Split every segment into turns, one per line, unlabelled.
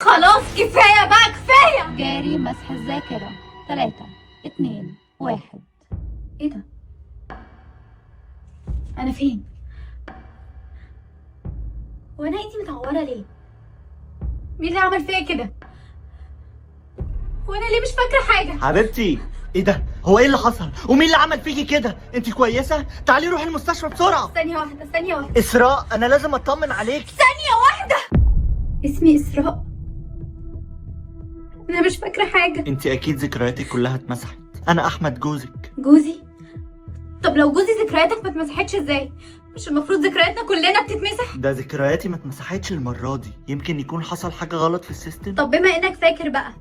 خلاص كفاية بقى كفاية.
جاري مسح الذاكرة. 3 2 1.
ايه ده؟ انا فين؟ وانا ايدي متعورة ليه؟ مين اللي عمل فيا كده؟ وانا ليه مش فاكرة حاجة؟
حبيبتي ايه ده؟ هو ايه اللي حصل؟ ومين اللي عمل فيكي كده؟ انت كويسه؟ تعالي روحي المستشفى بسرعه.
ثانية واحدة ثانية واحدة
اسراء انا لازم اطمن عليك.
ثانية واحدة. اسمي إسراء. أنا مش فاكرة حاجة.
انت اكيد ذكرياتك كلها اتمسحت. انا احمد جوزك.
جوزي؟ طب لو جوزي ذكرياتك ما اتمسحتش ازاي؟ مش المفروض ذكرياتنا كلنا بتتمسح؟
ده ذكرياتي ما اتمسحتش المره دي، يمكن يكون حصل حاجه غلط في السيستم.
طب بما انك فاكر بقى،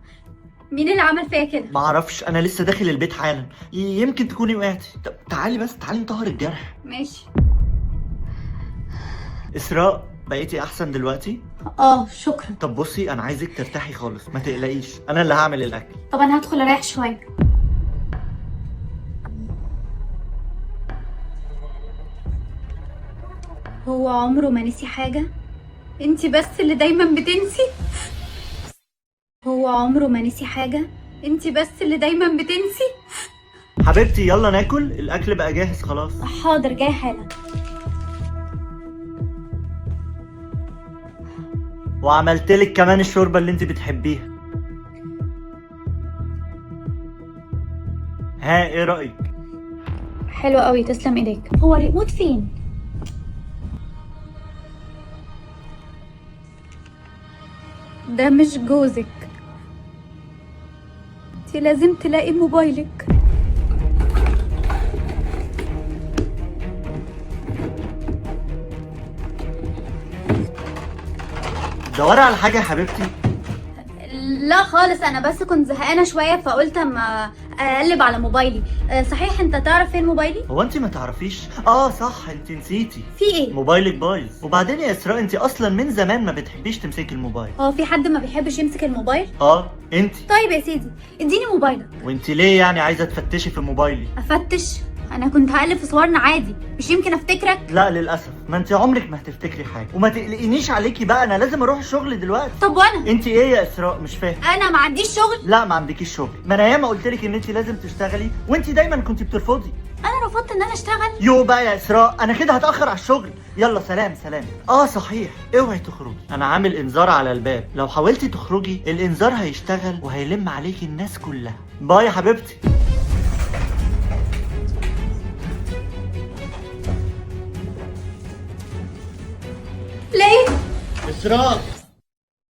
مين اللي عمل فيا كده؟
معرفش، انا لسه داخل البيت حالا، يمكن تكوني وقعتي. طب تعالي بس، تعالي نطهر الجرح.
ماشي.
اسراء بقيتي احسن دلوقتي؟
شكرا.
طب بصي انا عايزك ترتاحي خالص، ما تقلقيش، انا اللي هعمل الاكل.
طب انا هدخل اريح شوية. هو عمره ما نسي حاجة؟ انتي بس اللي دايما بتنسي. هو عمره ما نسي حاجة؟ انتي بس اللي دايما بتنسي.
حبيبتي يلا ناكل، الاكل بقى جاهز خلاص.
حاضر جاي حالا.
وعملتلك كمان الشوربه اللي انت بتحبيها. ها ايه رايك؟
حلو قوي، تسلم ايديك. هو الريموت فين؟ ده مش جوزك، انتي لازم تلاقي موبايلك.
دوري على حاجه يا حبيبتي.
لا خالص، انا بس كنت زهقانه شويه فقلت اما اقلب على موبايلي. صحيح انت تعرف فين موبايلي؟
هو انت ما تعرفيش؟ صح، انت نسيتي.
في ايه؟
موبايلك بايظ. وبعدين يا اسراء انت اصلا من زمان ما بتحبيش تمسكي الموبايل.
هو في حد ما بيحبش يمسك الموبايل؟
انت.
طيب يا سيدي اديني موبايلك.
وانت ليه يعني عايزه تفتشي في موبايلي؟
افتش؟ انا كنت هقلب في صورنا عادي، مش يمكن افتكرك؟
لا للاسف، ما انت عمرك ما هتفتكري حاجه. وما تقلقينيش عليكي بقى، انا لازم اروح الشغل دلوقتي.
طب وانا؟
انت ايه يا اسراء؟ مش فاهم.
انا ما عنديش شغل؟
لا ما عندكيش شغل، ما انا ياما قلت لك ان انت لازم تشتغلي وانت دايما كنت بترفضي.
انا رفضت ان انا اشتغل؟
يو بقى يا اسراء، انا كده هتاخر على الشغل. يلا سلام سلام. صحيح، اوعي تخرجي، انا عامل انذار على الباب، لو حاولتي تخرجي الانذار هيشتغل وهيلم عليكي الناس كلها. باي يا حبيبتي.
ليه؟
اسراء